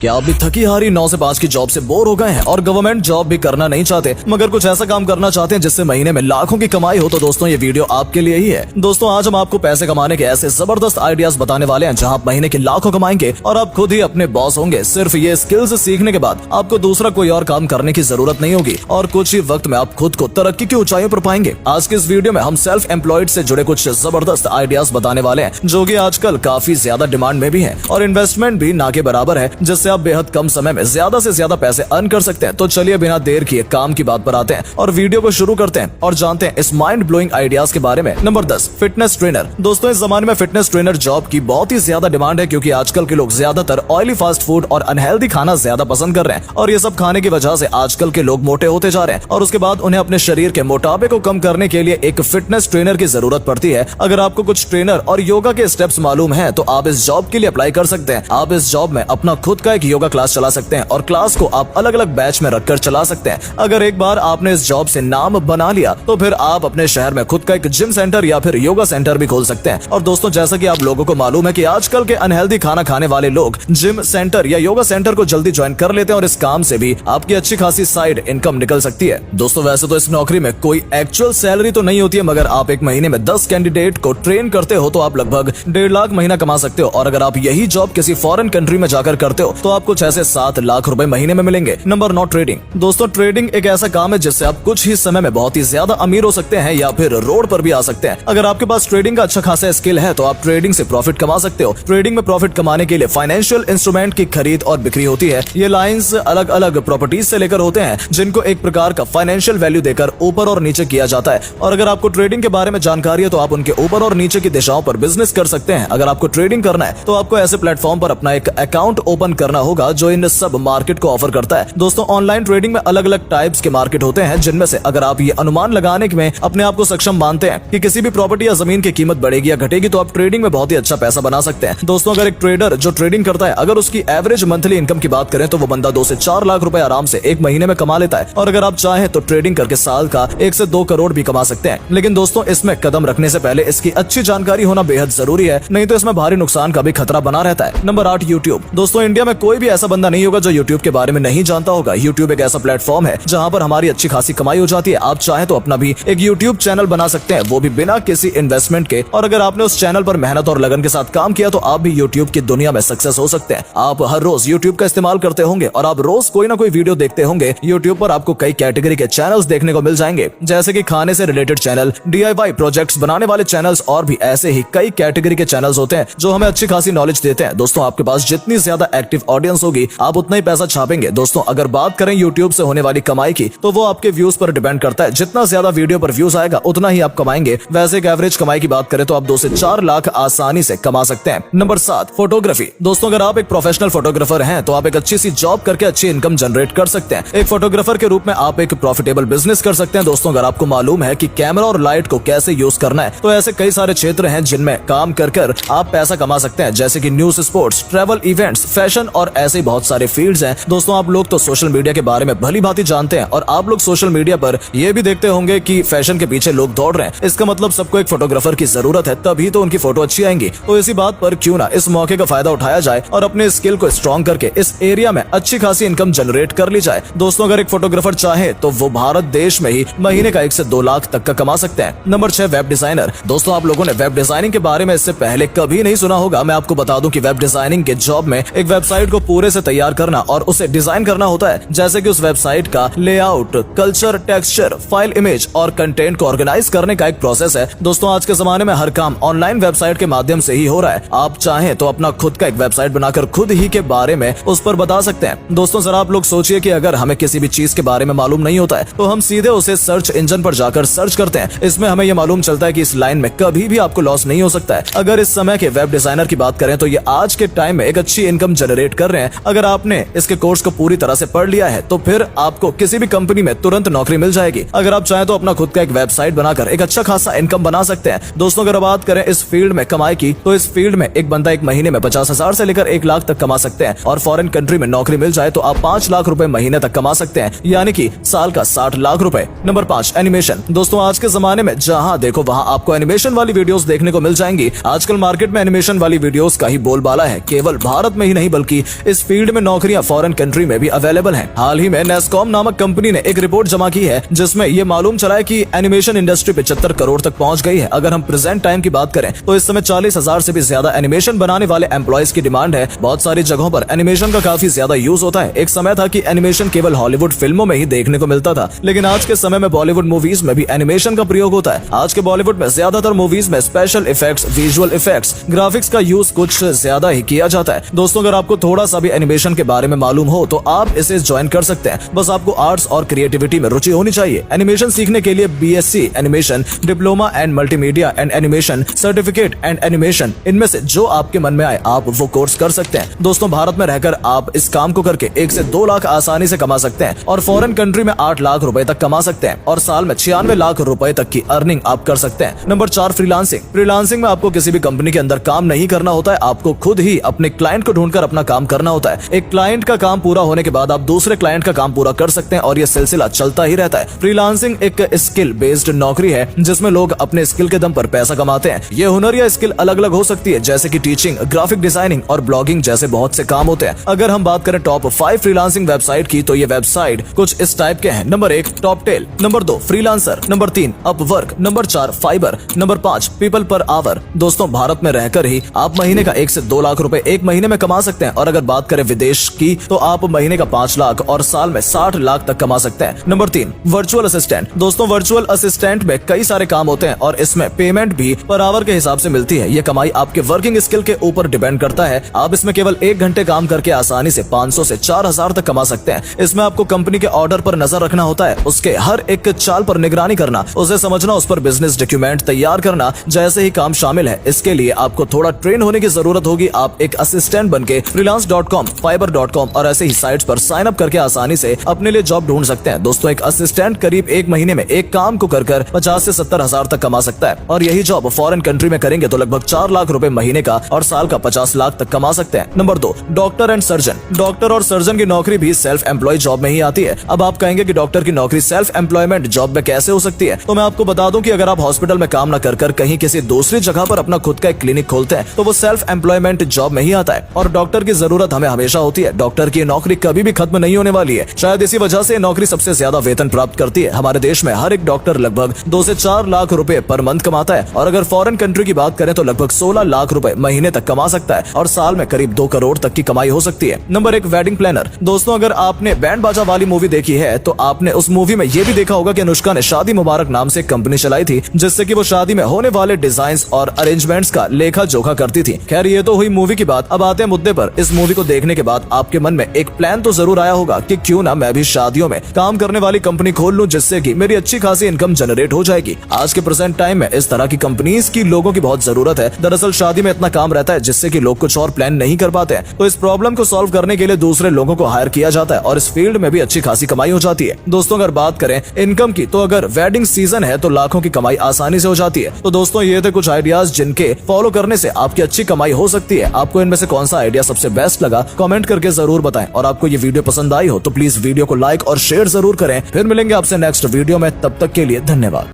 क्या आप भी थकी हारी 9 से 5 की जॉब से बोर हो गए हैं और गवर्नमेंट जॉब भी करना नहीं चाहते मगर कुछ ऐसा काम करना चाहते हैं जिससे महीने में लाखों की कमाई हो? तो दोस्तों ये वीडियो आपके लिए ही है। दोस्तों आज हम आपको पैसे कमाने के ऐसे जबरदस्त आइडियाज बताने वाले हैं जहां आप महीने के लाखों कमाएंगे और आप खुद ही अपने बॉस होंगे। सिर्फ ये स्किल्स सीखने के बाद आपको दूसरा कोई और काम करने की जरूरत नहीं होगी और कुछ ही वक्त में आप खुद को तरक्की की ऊंचाइयों पर पाएंगे। आज के इस वीडियो में हम सेल्फ एम्प्लॉयड से जुड़े कुछ जबरदस्त आइडियाज बताने वाले हैं जो कि आजकल काफी ज्यादा डिमांड में भी है और इन्वेस्टमेंट भी ना के बराबर है, जिससे आप बेहद कम समय में ज्यादा से ज्यादा पैसे अर्न कर सकते हैं। तो चलिए बिना देर किए काम की बात पर आते हैं और वीडियो को शुरू करते हैं और जानते हैं इस माइंड ब्लोइंग आइडियाज के बारे में। Number 10, fitness trainer. दोस्तों इस जमाने में फिटनेस ट्रेनर जॉब की बहुत ही ज्यादा डिमांड है क्योंकि आजकल के लोग ज्यादातर ऑयली फास्ट फूड और अनहेल्दी खाना ज्यादा पसंद कर रहे हैं और ये सब खाने की वजह से आजकल के लोग मोटे होते जा रहे हैं और उसके बाद उन्हें अपने शरीर के मोटापे को कम करने के लिए एक फिटनेस ट्रेनर की जरूरत पड़ती है। अगर आपको कुछ ट्रेनर और योगा के स्टेप्स मालूम है तो आप इस जॉब के लिए अप्लाई कर सकते हैं। आप इस जॉब में अपना खुद का एक योगा क्लास चला सकते हैं और क्लास को आप अलग अलग बैच में रखकर चला सकते हैं। अगर एक बार आपने इस जॉब से नाम बना लिया तो फिर आप अपने शहर में खुद का एक जिम सेंटर या फिर योगा सेंटर भी खोल सकते हैं। और दोस्तों जैसा कि आप लोगों को मालूम है कि आजकल के अनहेल्दी खाना खाने वाले लोग जिम सेंटर या योगा सेंटर को जल्दी ज्वाइन कर लेते हैं और इस काम से भी आपकी अच्छी खासी साइड इनकम निकल सकती है। दोस्तों वैसे तो इस नौकरी में कोई एक्चुअल सैलरी तो नहीं होती है मगर आप एक महीने में 10 कैंडिडेट को ट्रेन करते हो तो आप लगभग 1.5 लाख महीना कमा सकते हो और अगर आप यही जॉब किसी फॉरेन कंट्री में जाकर करते हो तो आपको 6 से 7 लाख रुपए महीने में मिलेंगे। Number 9, trading. दोस्तों ट्रेडिंग एक ऐसा काम है जिससे आप कुछ ही समय में बहुत ही ज्यादा अमीर हो सकते हैं या फिर रोड पर भी आ सकते हैं। अगर आपके पास ट्रेडिंग का अच्छा खासा स्किल है तो आप ट्रेडिंग से प्रॉफिट कमा सकते हो। ट्रेडिंग में प्रॉफिट कमाने के लिए फाइनेंशियल इंस्ट्रूमेंट की खरीद और बिक्री होती है। ये लाइंस अलग अलग प्रॉपर्टीज से लेकर होते हैं जिनको एक प्रकार का फाइनेंशियल वैल्यू देकर ऊपर और नीचे किया जाता है और अगर आपको ट्रेडिंग के बारे में जानकारी है तो आप उनके ऊपर और नीचे की दिशाओं पर बिजनेस कर सकते हैं। अगर आपको ट्रेडिंग करना है तो आपको ऐसे प्लेटफॉर्म पर अपना एक अकाउंट ओपन करना होगा जो इन सब मार्केट को ऑफर करता है। दोस्तों ऑनलाइन ट्रेडिंग में अलग अलग टाइप्स के मार्केट होते हैं जिनमें से अगर आप ये अनुमान लगाने में अपने आप को सक्षम मानते हैं कि किसी भी प्रॉपर्टी या जमीन की कीमत बढ़ेगी या घटेगी तो आप ट्रेडिंग में बहुत ही अच्छा पैसा बना सकते हैं। दोस्तों अगर एक ट्रेडर जो ट्रेडिंग करता है अगर उसकी एवरेज मंथली इनकम की बात करें तो वो बंदा 2 से 4 लाख रुपए आराम से एक महीने में कमा लेता है और अगर आप चाहें तो ट्रेडिंग करके साल का 1 से 2 करोड़ भी कमा सकते हैं। लेकिन दोस्तों इसमें कदम रखने से पहले इसकी अच्छी जानकारी होना बेहद जरूरी है, नहीं तो इसमें भारी नुकसान का भी खतरा बना रहता है। Number 8, YouTube. दोस्तों इंडिया में कोई भी ऐसा बंदा नहीं होगा जो यूट्यूब के बारे में नहीं जानता होगा। यूट्यूब एक ऐसा प्लेटफॉर्म है जहां पर हमारी अच्छी खासी कमाई हो जाती है। आप चाहें तो अपना भी एक यूट्यूब चैनल बना सकते हैं, वो भी बिना किसी इन्वेस्टमेंट के, और अगर आपने उस चैनल पर मेहनत और लगन के साथ काम किया तो आप भी यूट्यूब की दुनिया में सक्सेस हो सकते हैं। आप हर रोज यूट्यूब का इस्तेमाल करते होंगे और आप रोज कोई ना कोई वीडियो देखते होंगे। यूट्यूब पर आपको कई कैटेगरी के चैनल्स देखने को मिल जाएंगे जैसे कि खाने से रिलेटेड चैनल, DIY प्रोजेक्ट्स बनाने वाले चैनल्स और भी ऐसे ही कई कैटेगरी के चैनल्स होते हैं जो हमें अच्छी खासी नॉलेज देते हैं। दोस्तों आपके पास जितनी ज्यादा एक्टिव ऑडियंस होगी आप उतना ही पैसा छापेंगे। दोस्तों अगर बात करें यूट्यूब से होने वाली कमाई की तो वो आपके व्यूज पर डिपेंड करता है। जितना ज्यादा वीडियो पर व्यूज आएगा उतना ही आप कमाएंगे। वैसे एक एवरेज कमाई की बात करें तो आप 2 से 4 लाख आसानी से कमा सकते हैं। Number 7, photography. दोस्तों अगर आप एक प्रोफेशनल फोटोग्राफर हैं तो आप एक अच्छी सी जॉब करके अच्छी इनकम जनरेट कर सकते हैं। एक फोटोग्राफर के रूप में आप एक प्रॉफिटेबल बिजनेस कर सकते हैं। दोस्तों अगर आपको मालूम है कि कैमरा और लाइट को कैसे यूज करना है तो ऐसे कई सारे क्षेत्र हैं जिनमें काम कर कर आप पैसा कमा सकते हैं जैसे कि news, sports, travel, events, fashion और ऐसे बहुत सारे फील्ड्स हैं। दोस्तों आप लोग तो सोशल मीडिया के बारे में भली भांति जानते हैं और आप लोग सोशल मीडिया पर ये भी देखते होंगे कि फैशन के पीछे लोग दौड़ रहे हैं। इसका मतलब सबको एक फोटोग्राफर की जरूरत है तभी तो उनकी फोटो अच्छी आएंगी। तो इसी बात पर क्यों ना इस मौके का फायदा उठाया जाए और अपने स्किल को स्ट्रॉन्ग करके इस एरिया में अच्छी खासी इनकम जनरेट कर ली जाए। दोस्तों अगर एक फोटोग्राफर चाहे तो वो भारत देश में ही महीने का 1 से 2 लाख तक का कमा सकते हैं। Number 6, web designer. दोस्तों आप लोगों ने वेब डिजाइनिंग के बारे में इससे पहले कभी नहीं सुना होगा। मैं आपको बता दूं कि वेब डिजाइनिंग के जॉब में एक वेबसाइट को पूरे से तैयार करना और उसे डिजाइन करना होता है जैसे कि उस वेबसाइट का layout, culture, texture, file, image और कंटेंट को ऑर्गेनाइज करने का एक प्रोसेस है। दोस्तों आज के जमाने में हर काम ऑनलाइन वेबसाइट के माध्यम से ही हो रहा है। आप चाहें तो अपना खुद का एक वेबसाइट बनाकर खुद ही के बारे में उस पर बता सकते हैं। दोस्तों जरा आप लोग सोचिए कि अगर हमें किसी भी चीज के बारे में मालूम नहीं होता है तो हम सीधे उसे सर्च इंजन पर जाकर सर्च करते हैं। इसमें हमें यह मालूम चलता है कि इस लाइन में कभी भी आपको लॉस नहीं हो सकता है। अगर इस समय के वेब डिजाइनर की बात करें तो ये आज के टाइम में एक अच्छी इनकम जनरेट कर रहे हैं। अगर आपने इसके कोर्स को पूरी तरह से पढ़ लिया है तो फिर आपको किसी भी कंपनी में तुरंत नौकरी मिल जाएगी। अगर आप चाहें तो अपना खुद का एक वेबसाइट बनाकर एक अच्छा खासा इनकम बना सकते हैं। दोस्तों अगर बात करें इस फील्ड में कमाई की तो इस फील्ड में एक बंदा एक महीने में 50,000 से लेकर 1 लाख तक कमा सकते हैं और फॉरेन कंट्री में नौकरी मिल जाए तो आप 5 लाख रुपए महीने तक कमा सकते हैं, यानी कि साल का 60 लाख रुपए। Number 5, animation. दोस्तों आज के जमाने में जहां देखो वहां आपको एनिमेशन वाली वीडियोस देखने को मिल जाएंगी। आजकल मार्केट में एनिमेशन वाली वीडियोस का ही बोलबाला है। केवल भारत में ही नहीं बल्कि इस फील्ड में नौकरियां फॉरेन कंट्री में भी अवेलेबल हैं। हाल ही में नेस्कॉम नामक कंपनी ने एक रिपोर्ट जमा की है जिसमें ये मालूम चला है कि एनिमेशन इंडस्ट्री 75 करोड़ तक पहुंच गई है। अगर हम प्रेजेंट टाइम की बात करें तो इस समय 40,000 से भी ज्यादा एनिमेशन बनाने वाले एम्प्लॉयज की डिमांड है। बहुत सारी जगहों पर एनिमेशन का काफी ज्यादा यूज होता है। एक समय था कि एनिमेशन केवल हॉलीवुड फिल्मों में ही देखने को मिलता था, लेकिन आज के समय में बॉलीवुड मूवीज में भी एनिमेशन का प्रयोग होता है। आज के बॉलीवुड में ज्यादातर मूवीज में special effects, visual effects, graphics का यूज कुछ ज्यादा ही किया जाता है। दोस्तों, अगर आपको थोड़ा सा भी एनिमेशन के बारे में मालूम हो तो आप इसे ज्वाइन कर सकते हैं। बस आपको आर्ट्स और क्रिएटिविटी में रुचि होनी चाहिए। एनिमेशन सीखने के लिए BSc animation, diploma and multimedia and animation, certificate and animation, इनमें से जो आपके मन में आए आप वो कोर्स कर सकते हैं। दोस्तों, भारत में रहकर आप इस काम को करके 1 से 2 लाख आसानी से कमा सकते हैं और फॉरेन कंट्री में 8 लाख रुपए तक कमा सकते हैं और साल में 96 लाख रुपए तक की अर्निंग आप कर सकते हैं। Number 4, freelancing. फ्रीलांसिंग में आपको किसी भी कंपनी के अंदर काम नहीं करना होता है, आपको खुद ही अपने क्लाइंट को ढूंढकर अपना काम करना होता है। एक क्लाइंट का काम पूरा होने के बाद आप दूसरे क्लाइंट का काम पूरा कर सकते हैं और यह सिलसिला चलता ही रहता है। फ्रीलांसिंग एक स्किल बेस्ड नौकरी है जिसमें लोग अपने स्किल के दम पर पैसा कमाते हैं। ये हुनर या स्किल अलग अलग हो सकती है, जैसे कि टीचिंग, ग्राफिक डिजाइनिंग और ब्लॉगिंग जैसे बहुत से काम होते हैं। अगर हम बात करें टॉप 5 फ्रीलांसिंग वेबसाइट की तो ये वेबसाइट कुछ इस टाइप के हैं। Number 1, Toptal. Number 2, Freelancer. Number 3, Upwork. Number 4, Fiverr. Number 5, People Per Hour. दोस्तों, भारत में रहकर ही आप महीने का 1 से 2 लाख रुपए एक महीने में कमा सकते हैं और अगर बात करें विदेश की तो आप महीने का 5 लाख और साल में 60 लाख तक कमा सकते हैं। Number 3, virtual assistant. दोस्तों, वर्चुअल असिस्टेंट में कई सारे काम होते हैं और इसमें पेमेंट भी पर आवर के हिसाब से मिलती है। ये कमाई आपके वर्किंग स्किल के ऊपर डिपेंड करता है। आप इसमें केवल 1 घंटे काम करके आसानी से 500 से 4000 तक कमा सकते हैं। इसमें आपको कंपनी के ऑर्डर पर नजर रखना होता है, उसके हर एक चाल पर निगरानी करना, उसे समझना, उस पर बिजनेस डॉक्यूमेंट तैयार करना जैसे ही काम शामिल है। इसके लिए आपको थोड़ा ट्रेन होने की जरूरत होगी। आप एक असिस्टेंट बनके freelance.com, fiverr.com और ऐसे ही साइट्स पर साइन अप करके आसानी से अपने लिए जॉब ढूंढ सकते हैं। दोस्तों, एक असिस्टेंट करीब 1 महीने में एक काम को कर 50 से 70 हजार तक कमा सकता है और यही जॉब फॉरेन कंट्री में करेंगे तो लगभग 4 लाख रुपए महीने का और साल का 50 लाख तक कमा सकते हैं। Number 2, doctor and surgeon. Doctor और सर्जन की नौकरी भी सेल्फ एम्प्लॉय जॉब में ही आती है। अब आप कहेंगे कि डॉक्टर की नौकरी सेल्फ एम्प्लॉयमेंट जॉब में कैसे हो सकती है, तो मैं आपको बता दूं कि अगर आप हॉस्पिटल में काम न कर कहीं किसी दूसरी जगह पर अपना खुद का एक क्लिनिक खोलते हैं तो वो सेल्फ एम्प्लॉयमेंट जॉब में ही आता है और डॉक्टर की जरूरत हमें हमेशा होती है। डॉक्टर की नौकरी कभी भी खत्म नहीं होने वाली है। शायद इसी वजह से नौकरी सबसे ज्यादा वेतन प्राप्त करती है। हमारे देश में हर एक डॉक्टर लगभग 2 से 4 लाख रुपए पर मंथ कमाता है और अगर फॉरेन कंट्री की बात करें तो लगभग 16 लाख रुपए महीने तक कमा सकता है और साल में करीब 2 करोड़ तक की कमाई हो सकती है। Number 1, wedding planner. दोस्तों, अगर आपने बैंड बाजा वाली मूवी देखी है तो आपने उस मूवी में ये भी देखा होगा कि अनुष्का ने शादी मुबारक नाम से कंपनी चलाई थी जिससे कि वो शादी में होने वाले डिजाइन्स और अरेंजमेंट्स का लेखा जोखा करती थी। खैर, ये तो हुई मूवी की बात। अब आते हैं मुद्दे पर। इस मूवी को देखने के बाद आपके मन में एक प्लान तो जरूर आया होगा कि क्यों ना मैं भी शादियों में काम करने वाली कंपनी खोल लूं जिससे कि मेरी अच्छी खासी इनकम जनरेट हो जाएगी। आज के प्रेजेंट टाइम में इस तरह की कंपनीज की लोगों की बहुत जरूरत है। दरअसल शादी में इतना काम रहता है जिससे कि लोग कुछ और प्लान नहीं कर पाते हैं, तो इस प्रॉब्लम को सॉल्व करने के लिए दूसरे लोगों को हायर किया जाता है और इस फील्ड में भी अच्छी खासी कमाई हो जाती है। दोस्तों, अगर बात करें इनकम की तो अगर वेडिंग सीजन है तो लाखों की कमाई आसानी से हो जाती है। तो दोस्तों, ये थे कुछ आइडियाज जिनके फॉलो करने से आपकी अच्छी कमाई हो सकती है। आपको इनमें से कौन सा आइडिया सबसे बेस्ट लगा कमेंट करके जरूर बताएं और आपको ये वीडियो पसंद आई हो तो प्लीज वीडियो को लाइक और शेयर जरूर करें। फिर मिलेंगे आपसे नेक्स्ट वीडियो में, तब तक के लिए धन्यवाद।